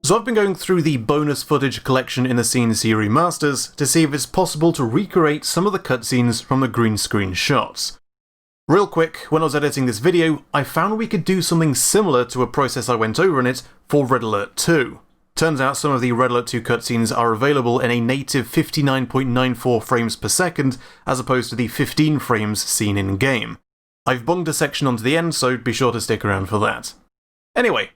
So I've been going through the bonus footage collection in the CNC remasters to see if it's possible to recreate some of the cutscenes from the green screen shots. Real quick, when I was editing this video, I found we could do something similar to a process I went over in it for Red Alert 2. Turns out some of the Red Alert 2 cutscenes are available in a native 59.94 frames per second, as opposed to the 15 frames seen in-game. I've bunged a section onto the end, so be sure to stick around for that. Anyway,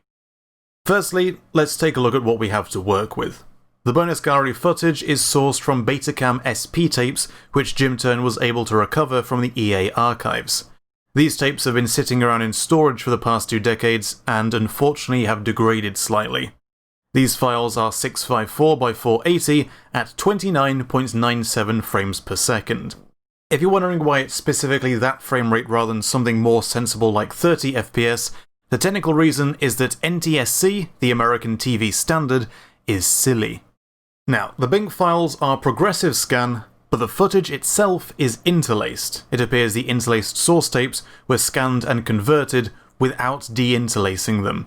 firstly, let's take a look at what we have to work with. The bonus gallery footage is sourced from Betacam SP tapes, which Jim Turn was able to recover from the EA archives. These tapes have been sitting around in storage for the past 2 decades, and unfortunately have degraded slightly. These files are 654 by 480 at 29.97 frames per second. If you're wondering why it's specifically that frame rate rather than something more sensible like 30 FPS, the technical reason is that NTSC, the American TV standard, is silly. Now, the BINC files are progressive scan, but the footage itself is interlaced. It appears the interlaced source tapes were scanned and converted without deinterlacing them.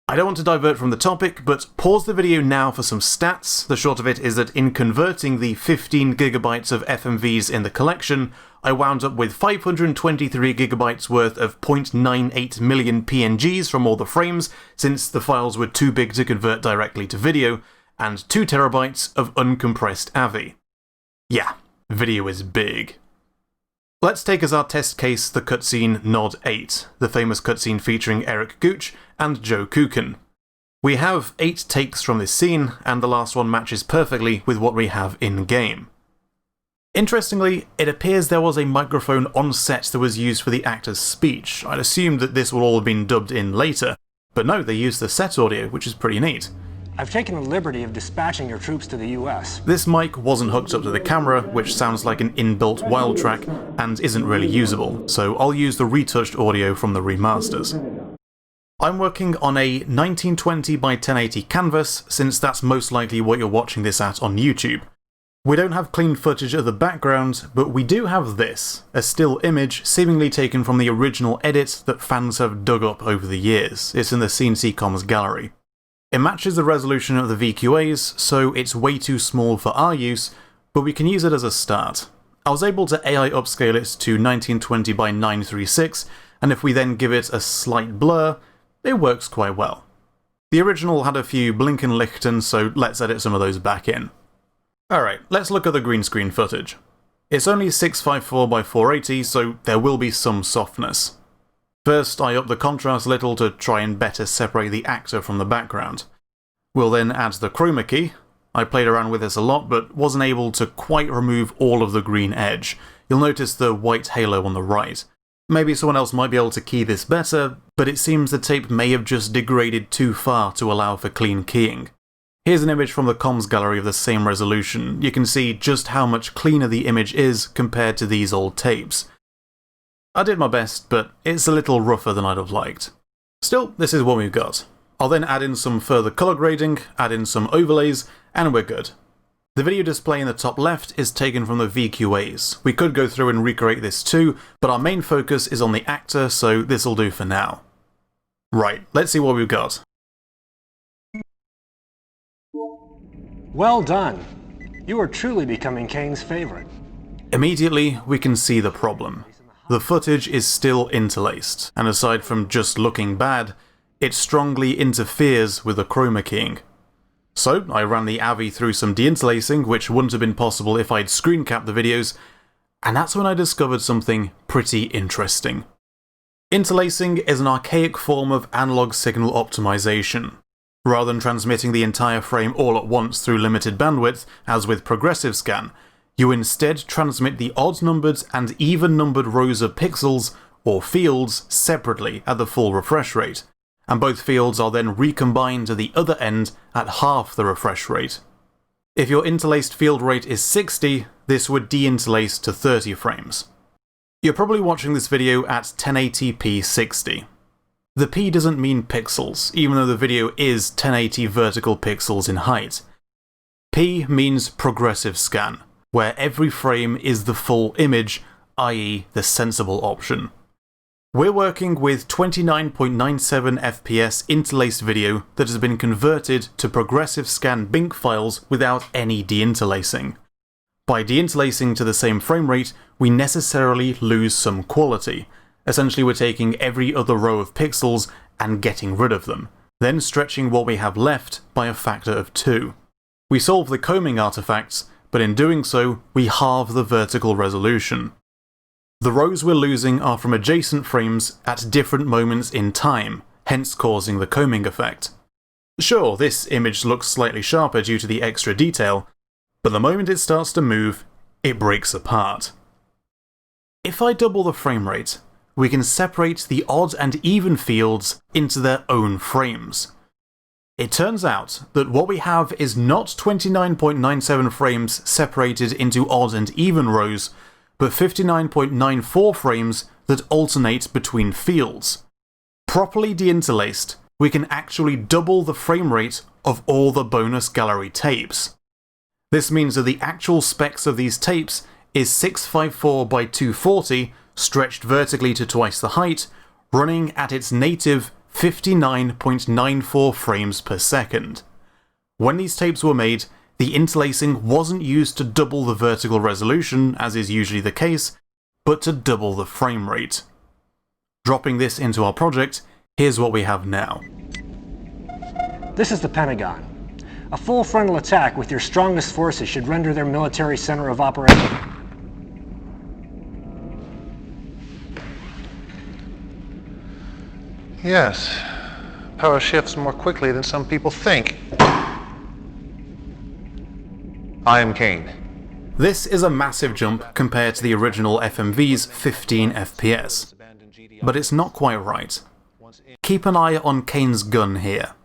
I don't want to divert from the topic, but pause the video now for some stats. The short of it is that in converting the 15GB of FMVs in the collection, I wound up with 523GB worth of 0.98 million PNGs from all the frames, since the files were too big to convert directly to video, and 2TB of uncompressed AVI. Yeah, video is big. Let's take as our test case the cutscene Nod 8, the famous cutscene featuring Eric Gooch and Joe Kukin. We have 8 takes from this scene, and the last one matches perfectly with what we have in-game. Interestingly, it appears there was a microphone on set that was used for the actor's speech. I'd assumed that this would all have been dubbed in later, but no, they used the set audio, which is pretty neat. I've taken the liberty of dispatching your troops to the US. This mic wasn't hooked up to the camera, which sounds like an inbuilt wild track and isn't really usable, so I'll use the retouched audio from the remasters. I'm working on a 1920 by 1080 canvas, since that's most likely what you're watching this at on YouTube. We don't have clean footage of the background, but we do have this, a still image seemingly taken from the original edit that fans have dug up over the years. It's in the CNC Comms gallery. It matches the resolution of the VQAs, so it's way too small for our use, but we can use it as a start. I was able to AI upscale it to 1920 by 936, and if we then give it a slight blur, it works quite well. The original had a few Blinkenlichten, so let's edit some of those back in. Alright, let's look at the green screen footage. It's only 654 by 480, so there will be some softness. First, I up the contrast a little to try and better separate the actor from the background. We'll then add the chroma key. I played around with this a lot, but wasn't able to quite remove all of the green edge. You'll notice the white halo on the right. Maybe someone else might be able to key this better, but it seems the tape may have just degraded too far to allow for clean keying. Here's an image from the comms gallery of the same resolution. You can see just how much cleaner the image is compared to these old tapes. I did my best, but it's a little rougher than I'd have liked. Still, this is what we've got. I'll then add in some further colour grading, add in some overlays, and we're good. The video display in the top left is taken from the VQAs. We could go through and recreate this too, but our main focus is on the actor, so this'll do for now. Right, let's see what we've got. Well done. You are truly becoming Kane's favorite. Immediately, we can see the problem. The footage is still interlaced, and aside from just looking bad, it strongly interferes with the chroma keying. So I ran the AVI through some deinterlacing, which wouldn't have been possible if I'd screen capped the videos, and that's when I discovered something pretty interesting. Interlacing is an archaic form of analog signal optimization. Rather than transmitting the entire frame all at once through limited bandwidth, as with progressive scan, you instead transmit the odd-numbered and even-numbered rows of pixels, or fields, separately at the full refresh rate, and both fields are then recombined at the other end at half the refresh rate. If your interlaced field rate is 60, this would deinterlace to 30 frames. You're probably watching this video at 1080p 60. The P doesn't mean pixels, even though the video is 1080 vertical pixels in height. P means progressive scan, where every frame is the full image, i.e. the sensible option. We're working with 29.97 FPS interlaced video that has been converted to progressive scan BINC files without any deinterlacing. By deinterlacing to the same frame rate, we necessarily lose some quality. Essentially, we're taking every other row of pixels and getting rid of them, then stretching what we have left by a factor of 2. We solve the combing artifacts, but in doing so, we halve the vertical resolution. The rows we're losing are from adjacent frames at different moments in time, hence causing the combing effect. Sure, this image looks slightly sharper due to the extra detail, but the moment it starts to move, it breaks apart. If I double the frame rate, we can separate the odd and even fields into their own frames. It turns out that what we have is not 29.97 frames separated into odd and even rows, but 59.94 frames that alternate between fields. Properly deinterlaced, we can actually double the frame rate of all the bonus gallery tapes. This means that the actual specs of these tapes is 654 by 240 stretched vertically to twice the height, running at its native 59.94 frames per second. When these tapes were made, the interlacing wasn't used to double the vertical resolution, as is usually the case, but to double the frame rate. Dropping this into our project, here's what we have now. This is the Pentagon. A full frontal attack with your strongest forces should render their military center of operation. Yes. Power shifts more quickly than some people think. I am Kane. This is a massive jump compared to the original FMV's 15 FPS. But it's not quite right. Keep an eye on Kane's gun here.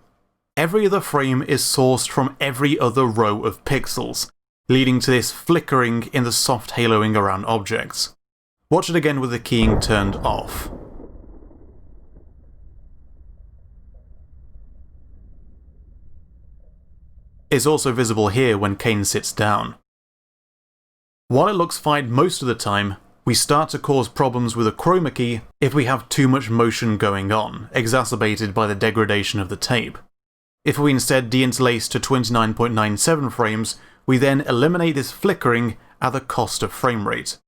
Every other frame is sourced from every other row of pixels, leading to this flickering in the soft haloing around objects. Watch it again with the keying turned off. Is also visible here when Kane sits down. While it looks fine most of the time, we start to cause problems with a chroma key if we have too much motion going on, exacerbated by the degradation of the tape. If we instead deinterlace to 29.97 frames, we then eliminate this flickering at the cost of frame rate.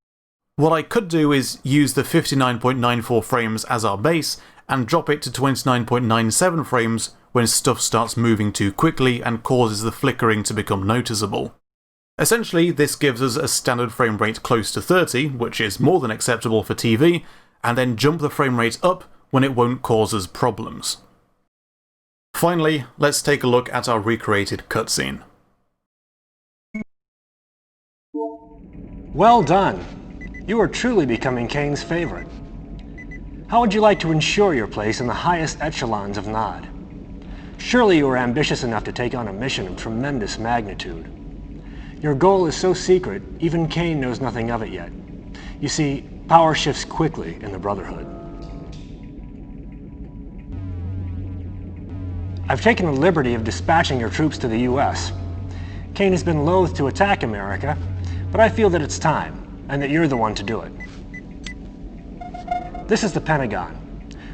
What I could do is use the 59.94 frames as our base and drop it to 29.97 frames when stuff starts moving too quickly and causes the flickering to become noticeable. Essentially, this gives us a standard frame rate close to 30, which is more than acceptable for TV, and then jump the frame rate up when it won't cause us problems. Finally, let's take a look at our recreated cutscene. Well done! You are truly becoming Kane's favorite. How would you like to ensure your place in the highest echelons of Nod? Surely you are ambitious enough to take on a mission of tremendous magnitude. Your goal is so secret, even Kane knows nothing of it yet. You see, power shifts quickly in the Brotherhood. I've taken the liberty of dispatching your troops to the US. Kane has been loath to attack America, but I feel that it's time, and that you're the one to do it. This is the Pentagon.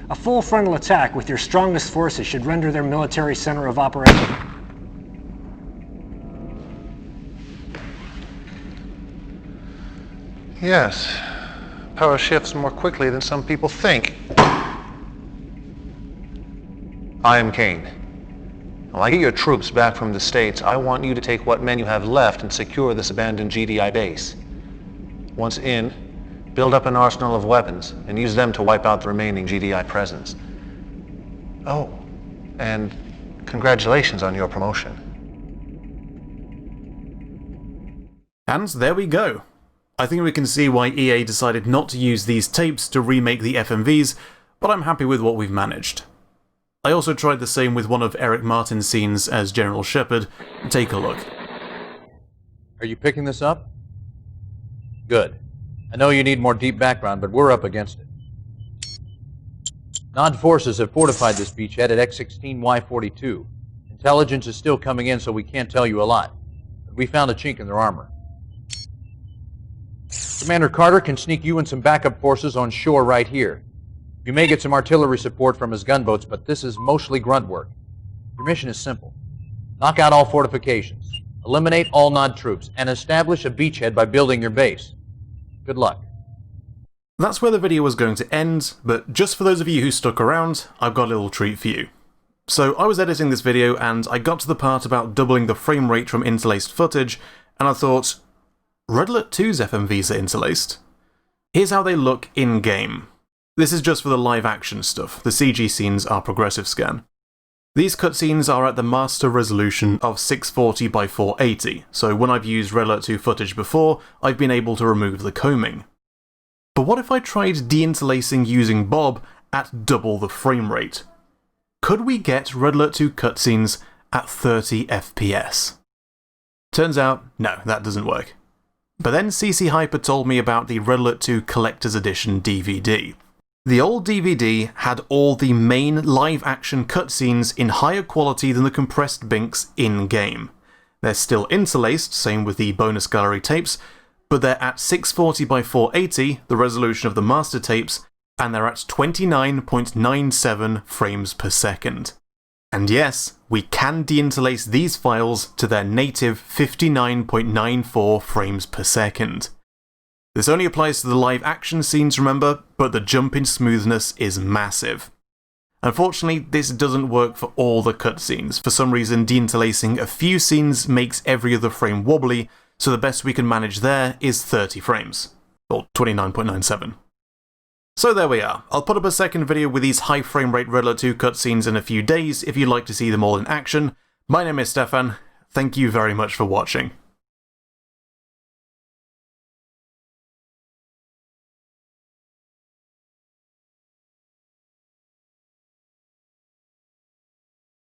A full frontal attack with your strongest forces should render their military center of operation. Yes. Power shifts more quickly than some people think. I am Kane. When I get your troops back from the States, I want you to take what men you have left and secure this abandoned GDI base. Once in, build up an arsenal of weapons and use them to wipe out the remaining GDI presence. Oh, and congratulations on your promotion. And there we go. I think we can see why EA decided not to use these tapes to remake the FMVs, but I'm happy with what we've managed. I also tried the same with one of Eric Martin's scenes as General Shepard. Take a look. Are you picking this up? Good. I know you need more deep background, but we're up against it. Nod forces have fortified this beachhead at X-16Y42. Intelligence is still coming in, so we can't tell you a lot. But we found a chink in their armor. Commander Carter can sneak you and some backup forces on shore right here. You may get some artillery support from his gunboats, but this is mostly grunt work. Your mission is simple. Knock out all fortifications, eliminate all Nod troops, and establish a beachhead by building your base. Good luck. That's where the video was going to end, but just for those of you who stuck around, I've got a little treat for you. So I was editing this video and I got to the part about doubling the frame rate from interlaced footage, and I thought, Red Alert 2's FMVs are interlaced. Here's how they look in-game. This is just for the live action stuff, the CG scenes are progressive scan. These cutscenes are at the master resolution of 640 by 480, so when I've used Red Alert 2 footage before, I've been able to remove the combing. But what if I tried deinterlacing using Bob at double the frame rate? Could we get Red Alert 2 cutscenes at 30 FPS? Turns out, no, that doesn't work. But then CC Hyper told me about the Red Alert 2 Collector's Edition DVD. The old DVD had all the main live-action cutscenes in higher quality than the compressed binks in-game. They're still interlaced, same with the bonus gallery tapes, but they're at 640 by 480, the resolution of the master tapes, and they're at 29.97 frames per second. And yes, we can deinterlace these files to their native 59.94 frames per second. This only applies to the live action scenes, remember, but the jump in smoothness is massive. Unfortunately, this doesn't work for all the cutscenes. For some reason, deinterlacing a few scenes makes every other frame wobbly, so the best we can manage there is 30 frames, or 29.97. So there we are. I'll put up a second video with these high frame rate Red Alert 2 cutscenes in a few days if you'd like to see them all in action. My name is Stefan, thank you very much for watching.